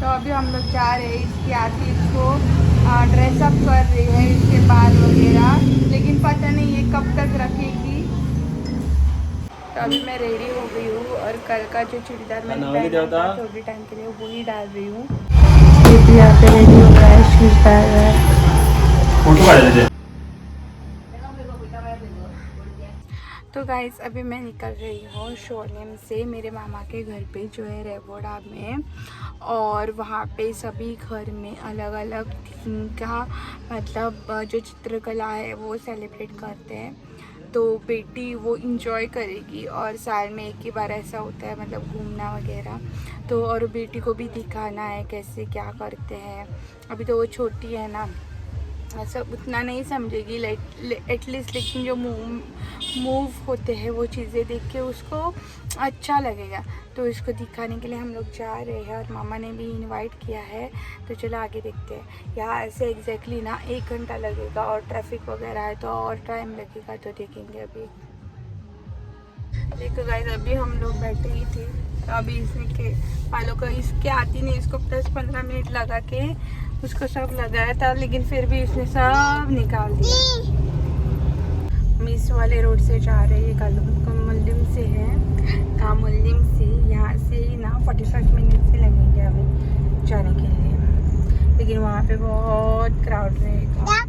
तो अभी हम लोग जा रहे हैं। इसकी आती इसको ड्रेसअप कर रही है, इसके बाल वगैरह, लेकिन पता नहीं ये कब तक रखेगी। तो अभी मैं रेडी हो गई हूँ और कल का जो चूड़ीदार मैंने पहना था थोड़ी टाइम के लिए वो ही डाल रही हूँ। ये भी यहाँ पे रेडी हो रहा है, शूज डाल रहा है। तो गाइस अभी मैं निकल रही हूँ शोलेम से मेरे मामा के घर पे जो है रेवोड़ा में। और वहाँ पे सभी घर में अलग अलग थीम का मतलब जो चित्रकला है वो सेलिब्रेट करते हैं। तो बेटी वो इंजॉय करेगी और साल में एक ही बार ऐसा होता है मतलब घूमना वगैरह। तो और बेटी को भी दिखाना है कैसे क्या करते हैं। अभी तो वो छोटी है ना, ऐसा उतना नहीं समझेगी एटलीस्ट, लेकिन जो मूव होते हैं वो चीज़ें देख के उसको अच्छा लगेगा। तो इसको दिखाने के लिए हम लोग जा रहे हैं और मामा ने भी इनवाइट किया है। तो चलो आगे देखते हैं। यहाँ से एग्जैक्टली ना 1 घंटा लगेगा और ट्रैफिक वगैरह है तो और टाइम लगेगा, तो देखेंगे अभी। देखो गाइस अभी हम लोग बैठे ही थे, तो अभी इसने के बालों का इसके आती नहीं, इसको 10-15 मिनट लगा के उसको सब लगाया था, लेकिन फिर भी उसने सब निकाल दिया। हम इस वाले रोड से जा रहे हैं, कामुल्लिम से है, कामुल्लिम से यहाँ से ना 45 मिनट से लगेंगे अभी जाने के लिए, लेकिन वहाँ पे बहुत क्राउड रहेगा।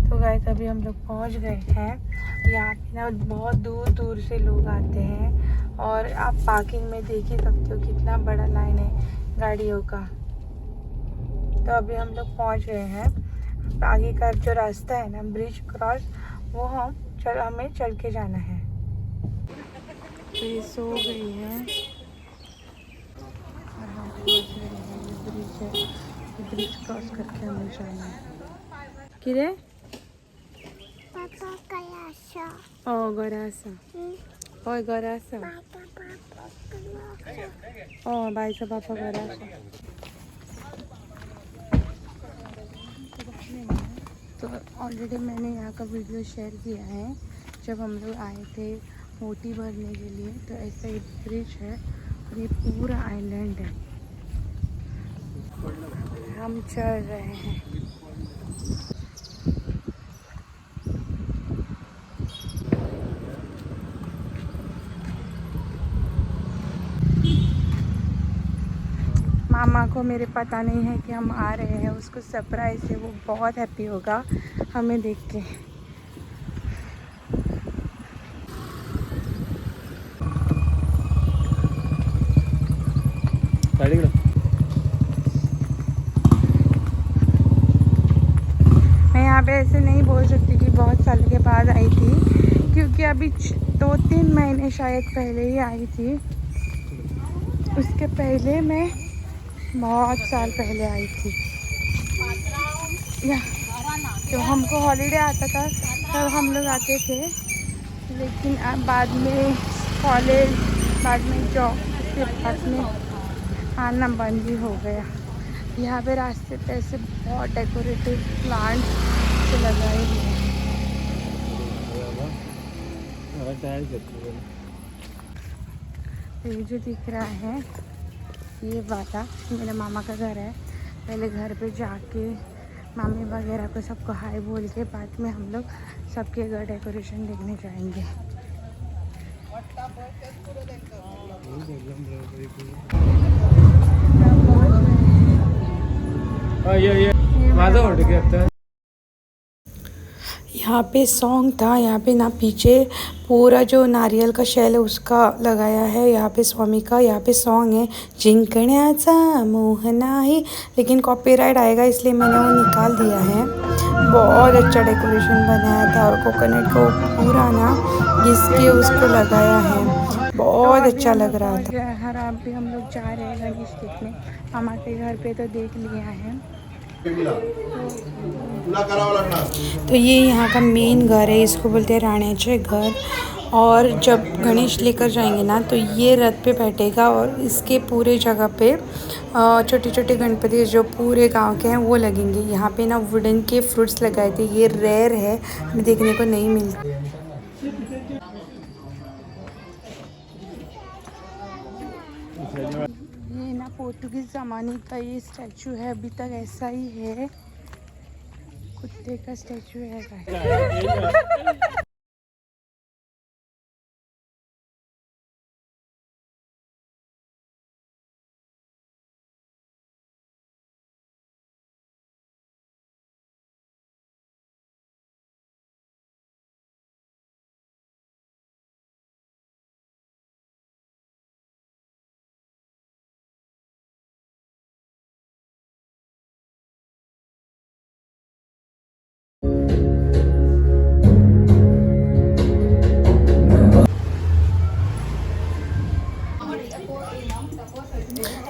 तो गाइस अभी हम लोग पहुंच गए हैं। यहाँ पे ना बहुत दूर दूर से लोग आते हैं और आप पार्किंग में देख ही सकते हो कितना बड़ा लाइन है गाड़ियों का। तो अभी हम लोग पहुंच गए हैं। आगे का जो रास्ता है ना ब्रिज क्रॉस, वो हमें चल के जाना है। तो ये सो गई है और हम पहुंच गए हैं। ब्रिज है, ब्रिज क्रॉस करके हमें जाना है। किरे ओ गरासा ओय गरासा ओ बाईचा पापा गरासा। तो ऑलरेडी मैंने यहाँ का वीडियो शेयर किया है जब हम लोग आए थे मोती भरने के लिए। तो ऐसा एक ब्रिज है और ये पूरा आइलैंड है। हम चल रहे हैं। मामा को मेरे पता नहीं है कि हम आ रहे हैं, उसको सरप्राइज है, वो बहुत हैप्पी होगा हमें देख के। मैं यहाँ पे ऐसे नहीं बोल सकती कि बहुत साल के बाद आई थी, क्योंकि अभी 2-3 महीने शायद पहले ही आई थी। उसके पहले मैं बहुत साल पहले आई थी। तो हमको हॉलीडे आता था तब हम लोग आते थे, लेकिन अब बाद में कॉलेज, बाद में जॉब के बाद में आना बंद ही हो गया। यहाँ पे रास्ते पे ऐसे बहुत डेकोरेटिव प्लांट से लगाए हुए हैं। ये जो दिख रहा है ये वाला मेरे मामा का घर है। पहले घर पे जाके मामी वगैरह को सबको हाय बोल के बाद में हम लोग सबके घर डेकोरेशन देखने जाएंगे। यहाँ पे सॉन्ग था, यहाँ पे ना पीछे पूरा जो नारियल का शेल है उसका लगाया है। यहाँ पे स्वामी का यहाँ पे सॉन्ग है जिंकण्याचा मोह नाही, लेकिन कॉपीराइट आएगा इसलिए मैंने वो निकाल दिया है। बहुत अच्छा डेकोरेशन बनाया था और कोकोनट को पूरा ना घिस के उसको लगाया है, बहुत अच्छा लग रहा था। हर आप भी हम लोग जा रहे हैं गणेश देखने मामा के घर पे, तो देख लिया है। तो ये यहाँ का मेन घर है, इसको बोलते हैं राण्याचे घर। और जब गणेश लेकर जाएंगे ना तो ये रथ पे बैठेगा और इसके पूरे जगह पे छोटे छोटे गणपति जो पूरे गांव के हैं वो लगेंगे। यहाँ पे ना वुडन के फ्रूट्स लगाए थे, ये रेयर है, हमें देखने को नहीं मिलता। ये ना पोर्तुगीज ज़माने का ये स्टैचू है, अभी तक ऐसा ही है, कुत्ते का स्टैचू है।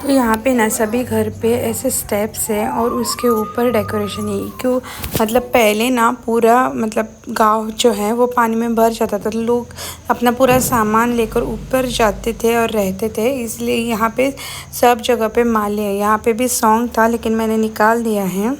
तो यहाँ पे ना सभी घर पे ऐसे स्टेप्स हैं और उसके ऊपर डेकोरेशन है। क्यों मतलब पहले ना पूरा मतलब गांव जो है वो पानी में भर जाता था, तो लोग अपना पूरा सामान लेकर ऊपर जाते थे और रहते थे, इसलिए यहाँ पे सब जगह पे माले हैं। यहाँ पे भी सॉन्ग था लेकिन मैंने निकाल दिया है।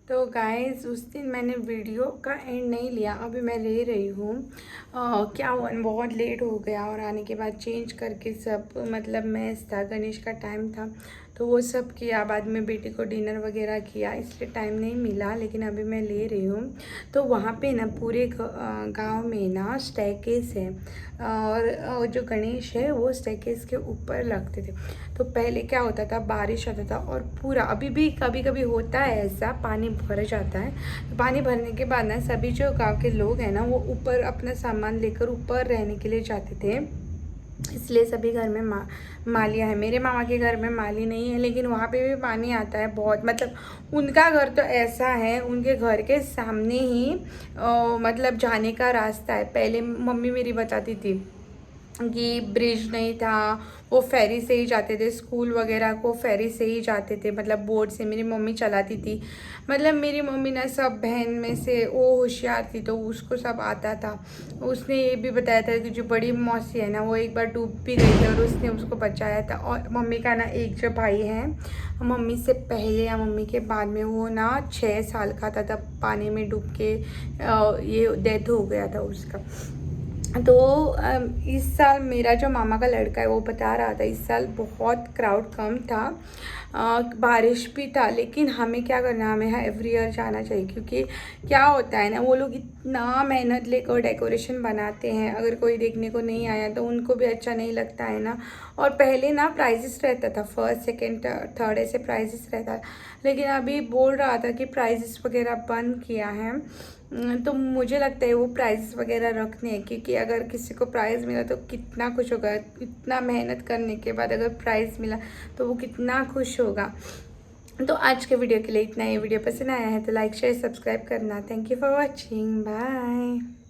तो गाइस उस दिन मैंने वीडियो का एंड नहीं लिया, अभी मैं ले रही हूँ। क्या हुआ बहुत लेट हो गया और आने के बाद चेंज करके सब मतलब मैस था, गणेश का टाइम था तो वो सब किया, बाद में बेटी को डिनर वगैरह किया, इसलिए टाइम नहीं मिला। लेकिन अभी मैं ले रही हूँ। तो वहाँ पे ना पूरे गांव में ना स्टेकेस है और जो गणेश है वो स्टेकेस के ऊपर लगते थे। तो पहले क्या होता था, बारिश आता था और पूरा, अभी भी कभी कभी होता है ऐसा, पानी भर जाता है। तो पानी भरने के बाद ना सभी जो गांव के लोग हैं ना वो ऊपर अपना सामान लेकर ऊपर रहने के लिए जाते थे। इसलिए सभी घर में मालियाँ हैं। मेरे मामा के घर में माली नहीं है, लेकिन वहाँ पे भी पानी आता है बहुत। मतलब उनका घर तो ऐसा है, उनके घर के सामने ही मतलब जाने का रास्ता है। पहले मम्मी मेरी बताती थी कि ब्रिज नहीं था, वो फेरी से ही जाते थे, स्कूल वगैरह को फेरी से ही जाते थे, मतलब बोट से मेरी मम्मी चलाती थी। मतलब मेरी मम्मी ना सब बहन में से वो होशियार थी, तो उसको सब आता था। उसने ये भी बताया था कि जो बड़ी मौसी है ना, वो एक बार डूब भी गई थी और उसने उसको बचाया था। और मम्मी का ना एक जो भाई है, मम्मी से पहले या मम्मी के बाद में, वो ना 6 साल का था तब पानी में डूब के ये डेथ हो गया था उसका। तो इस साल मेरा जो मामा का लड़का है वो बता रहा था इस साल बहुत क्राउड कम था, बारिश भी था। लेकिन हमें क्या करना, हमें एवरी ईयर जाना चाहिए, क्योंकि क्या होता है ना, वो लोग इतना मेहनत लेकर डेकोरेशन बनाते हैं, अगर कोई देखने को नहीं आया तो उनको भी अच्छा नहीं लगता है ना। और पहले ना प्राइजेस रहता था, फर्स्ट सेकंड थर्ड ऐसे प्राइजेस रहता, लेकिन अभी बोल रहा था कि प्राइजेस वगैरह बंद किया है। तो मुझे लगता है वो प्राइज़ वगैरह रखने हैं, क्योंकि अगर किसी को प्राइज़ मिला तो कितना खुश होगा। इतना मेहनत करने के बाद अगर प्राइज़ मिला तो वो कितना खुश होगा। तो आज के वीडियो के लिए इतना ही। वीडियो पसंद आया है तो लाइक शेयर सब्सक्राइब करना। Thank you for watching, bye.